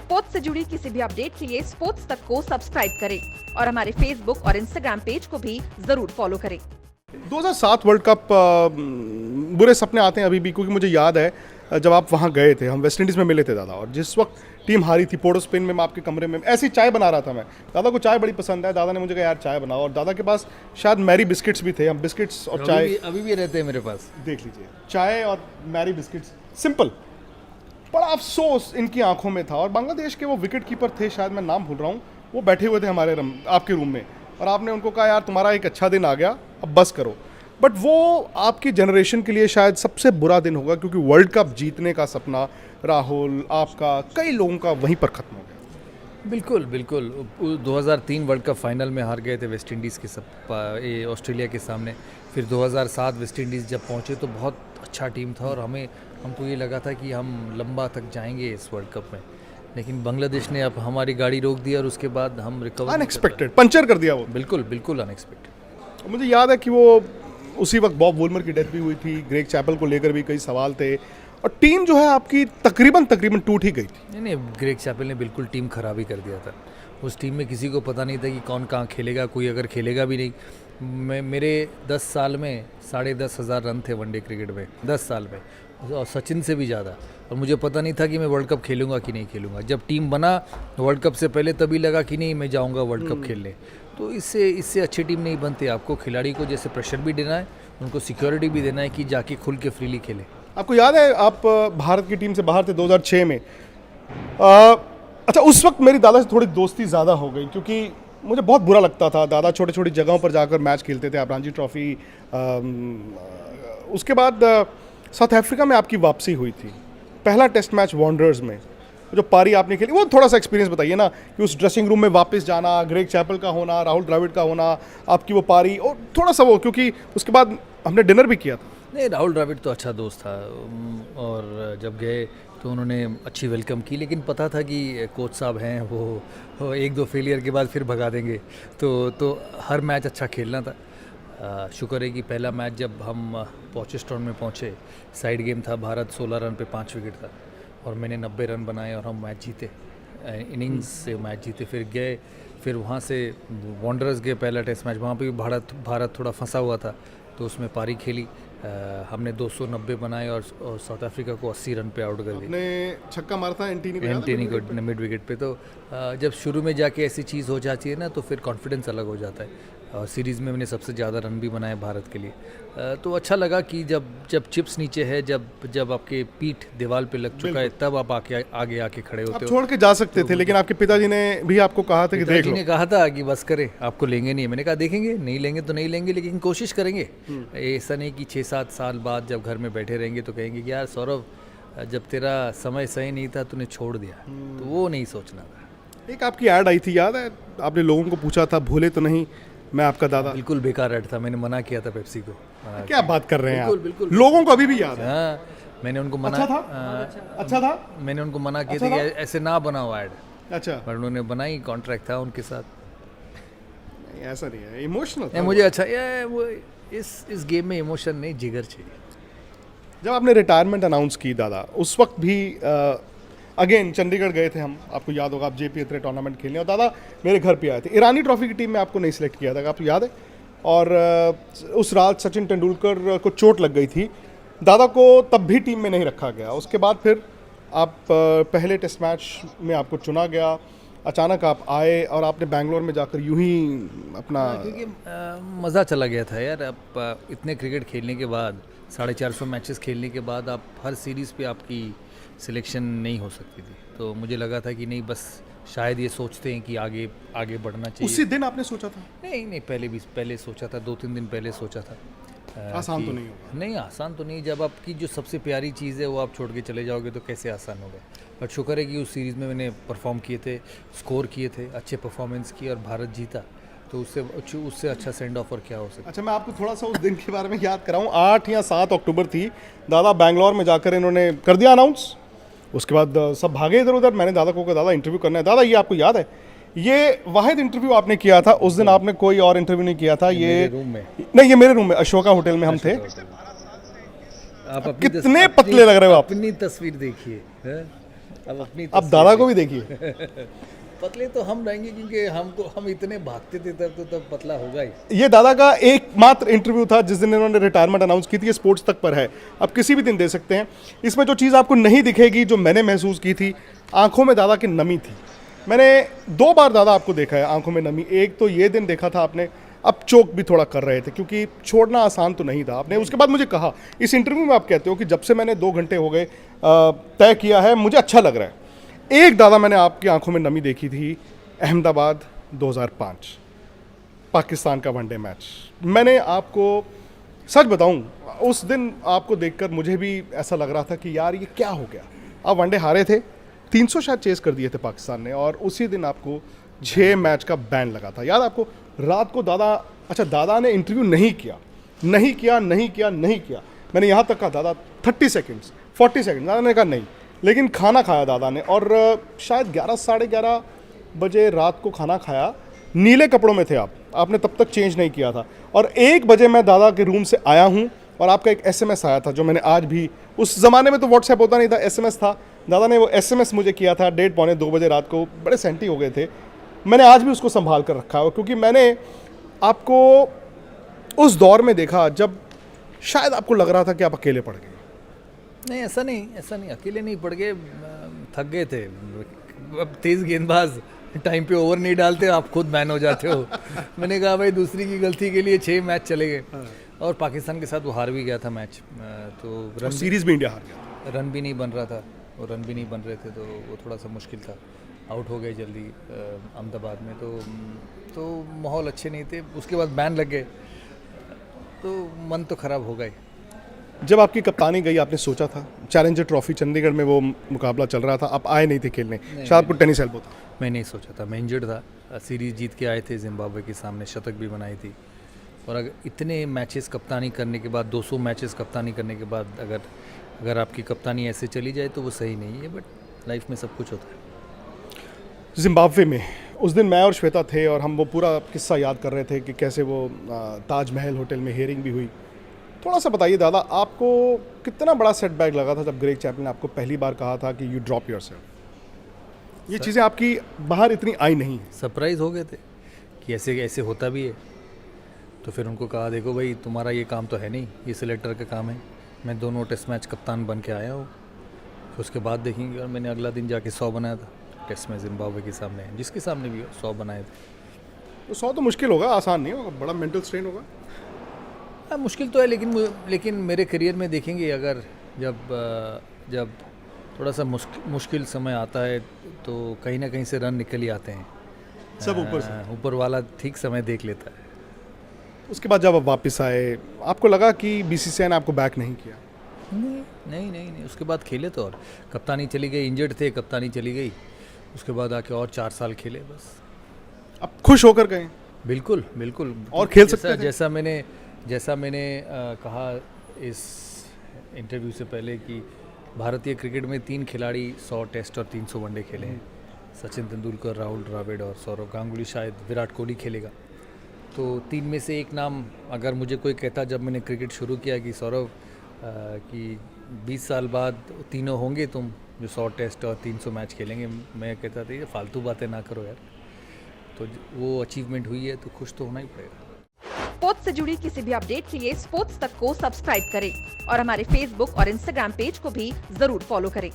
Sports से जुड़ी किसी भी अपडेट के लिए स्पोर्ट्स तक को सब्सक्राइब करें और हमारे फेसबुक और इंस्टाग्राम पेज को भी जरूर फॉलो करें। 2007 वर्ल्ड कप बुरे सपने आते हैं अभी भी, क्योंकि मुझे याद है जब आप वहाँ गए थे, हम वेस्ट इंडीज़ में मिले थे दादा, और जिस वक्त टीम हारी थी पोर्ट ऑफ स्पेन में, मैं आपके कमरे में ऐसी चाय बना रहा था। मैं दादा को चाय बड़ी पसंद है, दादा ने मुझे कहा यार चाय बनाओ, और दादा के पास शायद मैरी बिस्किट्स भी थे। हम बिस्किट्स और चाय अभी भी रहते हैं मेरे पास। देख लीजिए, चाय और मैरी बिस्किट्स, सिंपल। बड़ा अफसोस इनकी आंखों में था, और बांग्लादेश के वो विकेट कीपर थे, शायद मैं नाम भूल रहा हूँ, वो बैठे हुए थे हमारे आपके रूम में, और आपने उनको कहा यार तुम्हारा एक अच्छा दिन आ गया, अब बस करो। बट वो आपकी जनरेशन के लिए शायद सबसे बुरा दिन होगा, क्योंकि वर्ल्ड कप जीतने का सपना राहुल, आपका, कई लोगों का वहीं पर ख़त्म हो गया। बिल्कुल बिल्कुल। 2003 वर्ल्ड कप फाइनल में हार गए थे वेस्ट इंडीज़ के ये ऑस्ट्रेलिया के सामने। फिर 2007 वेस्ट इंडीज़ जब पहुंचे तो बहुत अच्छा टीम था, और हमको ये लगा था कि हम लंबा तक जाएंगे इस वर्ल्ड कप में, लेकिन बांग्लादेश ने अब हमारी गाड़ी रोक दी, और उसके बाद हम रिकवर अनएक्सपेक्टेड पंचर कर दिया वो। बिल्कुल बिल्कुल अनएक्सपेक्टेड। मुझे याद है कि वो उसी वक्त बॉब वुलमर की डेथ भी हुई थी, ग्रेग चैपल को लेकर भी कई सवाल थे, और टीम जो है आपकी तकरीबन टूट ही गई थी। नहीं, ग्रेग चैपल ने बिल्कुल टीम खराब ही कर दिया था। उस टीम में किसी को पता नहीं था कि कौन कहाँ खेलेगा, कोई अगर खेलेगा भी नहीं। मेरे 10 साल में 10,500 रन थे वनडे क्रिकेट में, 10 साल में, और सचिन से भी ज़्यादा। और मुझे पता नहीं था कि मैं वर्ल्ड कप खेलूंगा कि नहीं खेलूंगा। जब टीम बना वर्ल्ड कप से पहले, तभी लगा कि नहीं मैं जाऊंगा वर्ल्ड कप खेलने। तो इससे अच्छी टीम नहीं बनती। आपको खिलाड़ी को जैसे प्रेशर भी देना है, उनको सिक्योरिटी भी देना है कि जाके खुल के फ्रीली खेले। आपको याद है आप भारत की टीम से बाहर थे 2006 में। अच्छा, उस वक्त मेरी दादा से थोड़ी दोस्ती ज़्यादा हो गई, क्योंकि मुझे बहुत बुरा लगता था। दादा छोटी छोटी जगहों पर जाकर मैच खेलते थे, आप रणजी ट्रॉफी। उसके बाद साउथ अफ्रीका में आपकी वापसी हुई थी, पहला टेस्ट मैच वॉन्डरर्स में, जो पारी आपने खेली, वो थोड़ा सा एक्सपीरियंस बताइए ना, कि उस ड्रेसिंग रूम में वापस जाना, ग्रेग चैपल का होना, राहुल द्रविड़ का होना, आपकी वो पारी, और थोड़ा सा वो, क्योंकि उसके बाद हमने डिनर भी किया था। नहीं, राहुल द्रविड़ तो अच्छा दोस्त था, और जब गए तो उन्होंने अच्छी वेलकम की, लेकिन पता था कि कोच साहब हैं, वो 1-2 फेलियर के बाद फिर भगा देंगे। तो हर मैच अच्छा खेलना था। शुक्र है कि पहला मैच जब हम पॉचेस्ट्रॉन में पहुँचे, साइड गेम था, भारत 16 रन पे 5 विकेट था, और मैंने 90 रन बनाए और हम मैच जीते, इनिंग्स से मैच जीते। फिर वहाँ से वॉन्डरर्स गए, पहला टेस्ट मैच, वहाँ पे भी भारत थोड़ा फंसा हुआ था, तो उसमें पारी खेली। हमने 290 बनाए, और साउथ अफ्रीका को 80 रन पे आउट कर दिया। आपने छक्का मारा था एंटीनी को मिड विकेट पे। तो जब शुरू में जाके ऐसी चीज़ हो जाती है ना, तो फिर कॉन्फिडेंस अलग हो जाता है। और सीरीज़ में मैंने सबसे ज़्यादा रन भी बनाए भारत के लिए। तो अच्छा लगा कि जब चिप्स नीचे है, जब आपके पीठ दीवार पे लग चुका है, तब आप आगे आके खड़े होते हो। छोड़ के जा सकते थे, लेकिन आपके पिताजी ने भी आपको कहा था कि देख लो। ने कहा था कि बस करें, आपको लेंगे नहीं। मैंने कहा देखेंगे, नहीं लेंगे तो नहीं लेंगे, लेकिन कोशिश करेंगे। ऐसा नहीं कि 6-7 साल बाद जब घर में बैठे रहेंगे तो कहेंगे कि यार सौरभ, जब तेरा समय सही नहीं था तूने छोड़ दिया। तो वो नहीं सोचना था। एक आपकी ऐड आई थी, याद है? आपने लोगों को पूछा था, भूले तो नहीं मैं आपका दादा। बिल्कुल बेकार ऐड था, मैंने मना किया था पेप्सी को। क्या बात कर रहे हैं आप? बिल्कुल। लोगों को अभी भी याद है। हाँ, मैंने उनको मना। अच्छा था। मैंने उनको मना किया था कि ऐसे ना बनाओ ऐड। अच्छा, पर उन्होंने बनाई, कॉन्ट्रैक्ट था उनके साथ। ऐसा नहीं है, इमोशनल था मुझे अच्छा, वो इस गेम में इमोशन नहीं, जिगर चाहिए। जब आपने रिटायरमेंट अनाउंस की दादा, उस वक्त भी अगेन चंडीगढ़ गए थे हम, आपको याद होगा, आप JP Athlete टूर्नामेंट खेलने, और दादा मेरे घर पे आए थे। ईरानी ट्रॉफी की टीम में आपको नहीं सिलेक्ट किया था, आपको याद है? और उस रात सचिन तेंदुलकर को चोट लग गई थी, दादा को तब भी टीम में नहीं रखा गया। उसके बाद फिर आप पहले टेस्ट मैच में आपको चुना गया, अचानक आप आए, और आपने बैंगलोर में जाकर यूं ही अपना, क्योंकि मज़ा चला गया था यार। आप इतने क्रिकेट खेलने के बाद, 450 मैचेस खेलने के बाद, आप हर सीरीज़ पे आपकी सिलेक्शन नहीं हो सकती थी। तो मुझे लगा था कि नहीं, बस शायद ये सोचते हैं कि आगे बढ़ना चाहिए। उसी दिन आपने सोचा था? नहीं, पहले सोचा था, 2-3 दिन पहले सोचा था। आसान तो नहीं होगा। नहीं, आसान तो नहीं। जब आपकी जो सबसे प्यारी चीज़ है वो आप छोड़ के चले जाओगे तो कैसे आसान होगा। बट शुक्र है कि उस सीरीज़ में मैंने परफॉर्म किए थे, स्कोर किए थे, अच्छे परफॉर्मेंस किए, और भारत जीता। तो उससे अच्छा सेंड ऑफ और क्या हो सकता। अच्छा, मैं आपको थोड़ा सा उस दिन के बारे में याद कराऊँ। 8 या 7 अक्टूबर थी, दादा बैंगलोर में जाकर इन्होंने कर दिया अनाउंस। उसके बाद सब भागे इधर उधर। मैंने दादा को कहा दादा इंटरव्यू करना है। दादा ये आपको याद है, ये वाहिद इंटरव्यू आपने किया था उस दिन, आपने कोई और इंटरव्यू नहीं किया था। ये रूम में नहीं, ये मेरे रूम में, अशोका होटल में हम थे। आप कितने पतले लग रहे हो आप। अपनी तस्वीर देखिए। अब अपनी अब दादा को भी देखिए। पतले तो हम रहेंगे क्योंकि हम इतने भागते थे तब पतला होगा ही। ये दादा का एकमात्र इंटरव्यू था जिस दिन इन्होंने रिटायरमेंट अनाउंस की थी। ये स्पोर्ट्स तक पर है, आप किसी भी दिन दे सकते हैं। इसमें जो चीज़ आपको नहीं दिखेगी, जो मैंने महसूस की थी, आंखों में दादा की नमी थी। मैंने 2 बार दादा आपको देखा है आंखों में नमी। एक तो ये दिन देखा था आपने, अब चोक भी थोड़ा कर रहे थे क्योंकि छोड़ना आसान तो नहीं था। आपने उसके बाद मुझे कहा, इस इंटरव्यू में आप कहते हो कि जब से मैंने 2 घंटे हो गए तय किया है, मुझे अच्छा लग रहा है। एक दादा मैंने आपकी आंखों में नमी देखी थी, अहमदाबाद 2005 पाकिस्तान का वनडे मैच। मैंने आपको सच बताऊं, उस दिन आपको देखकर मुझे भी ऐसा लग रहा था कि यार ये क्या हो गया। आप वनडे हारे थे, 300 शायद चेस कर दिए थे पाकिस्तान ने, और उसी दिन आपको 6 मैच का बैन लगा था। याद आपको? रात को दादा, अच्छा दादा ने इंटरव्यू नहीं किया। मैंने यहाँ तक कहा दादा 30 सेकेंड्स 40 सेकेंड, दादा ने कहा नहीं, लेकिन खाना खाया दादा ने, और शायद 11 साढ़े 11 बजे रात को खाना खाया। नीले कपड़ों में थे आपने तब तक चेंज नहीं किया था, और 1 बजे मैं दादा के रूम से आया हूँ और आपका एक SMS आया था जो मैंने आज भी, उस ज़माने में तो व्हाट्सएप होता नहीं था, SMS था। दादा ने वो SMS मुझे किया था 1:30 पौने 2 बजे रात को, बड़े सेंटी हो गए थे। मैंने आज भी उसको संभाल कर रखा है क्योंकि मैंने आपको उस दौर में देखा जब शायद आपको लग रहा था कि आप अकेले पड़ गए। नहीं, ऐसा नहीं, अकेले नहीं पड़ गए, थक गए थे। अब तेज़ गेंदबाज टाइम पे ओवर नहीं डालते, आप खुद बैन हो जाते हो। मैंने कहा भाई दूसरी की गलती के लिए 6 मैच चले गए, और पाकिस्तान के साथ वो हार भी गया था मैच, तो और सीरीज़ भी इंडिया हार गया, रन भी नहीं बन रहा था, और रन भी नहीं बन रहे थे, तो वो थोड़ा सा मुश्किल था। आउट हो गए जल्दी अहमदाबाद में, तो माहौल अच्छे नहीं थे। उसके बाद बैन लग गए, तो मन तो ख़राब हो गए। जब आपकी कप्तानी गई, आपने सोचा था? चैलेंजर ट्रॉफी चंडीगढ़ में वो मुकाबला चल रहा था, आप आए नहीं थे खेलने, शायद आपको टेनिस एल्बो था। मैं नहीं सोचा था, मैं इंजर्ड था। सीरीज़ जीत के आए थे जिम्बाब्वे के सामने, शतक भी बनाई थी, और अगर इतने मैचेस कप्तानी करने के बाद, 200 मैचेस कप्तानी करने के बाद अगर आपकी कप्तानी ऐसे चली जाए तो वो सही नहीं है, बट लाइफ में सब कुछ होता है। जिम्बाब्वे में उस दिन मैं और श्वेता थे, और हम वो पूरा किस्सा याद कर रहे थे कि कैसे वो ताजमहल होटल में हियरिंग भी हुई। थोड़ा सा बताइए दादा, आपको कितना बड़ा सेटबैक लगा था जब ग्रेग चैपल ने आपको पहली बार कहा था कि यू ड्रॉप योरसेल्फ? ये चीज़ें आपकी बाहर इतनी आई नहीं। सरप्राइज़ हो गए थे कि ऐसे होता भी है। तो फिर उनको कहा, देखो भाई तुम्हारा ये काम तो है नहीं, ये सिलेक्टर का काम है। मैं 2 टेस्ट मैच कप्तान बन के आया हूँ, फिर उसके बाद देखेंगे। और मैंने अगला दिन जाके 100 बनाया था टेस्ट में जिम्बाब्वे के सामने, जिसके सामने भी 100 बनाए थे। तो 100 तो मुश्किल होगा, आसान नहीं होगा, बड़ा मेंटल स्ट्रेन होगा। हाँ, मुश्किल तो है, लेकिन मेरे करियर में देखेंगे, अगर जब थोड़ा सा मुश्किल समय आता है तो कहीं ना कहीं से रन निकल ही आते हैं। सब ऊपर से, ऊपर वाला ठीक समय देख लेता है। उसके बाद जब आप वापस आए, आपको लगा कि BCCI ने आपको बैक नहीं किया? नहीं, उसके बाद खेले तो, और कप्तानी चली गई, इंजर्ड थे, कप्तानी चली गई, उसके बाद आके और 4 साल खेले बस। अब खुश होकर गए? बिल्कुल। और खेल सकते थे? जैसा मैंने कहा इस इंटरव्यू से पहले कि भारतीय क्रिकेट में 3 खिलाड़ी 100 टेस्ट और 300 वनडे खेले हैं। सचिन तेंदुलकर, राहुल द्रविड़ और सौरव गांगुली, शायद विराट कोहली खेलेगा। तो 3 में से एक नाम अगर मुझे कोई कहता जब मैंने क्रिकेट शुरू किया कि सौरव कि 20 साल बाद तीनों होंगे तुम जो 100 टेस्ट और 300 मैच खेलेंगे, मैं कहता था ये फालतू बातें ना करो यार। तो वो अचीवमेंट हुई है तो खुश तो होना ही पड़ेगा। स्पोर्ट्स से जुड़ी किसी भी अपडेट के लिए स्पोर्ट्स तक को सब्सक्राइब करें और हमारे फेसबुक और इंस्टाग्राम पेज को भी जरूर फॉलो करें।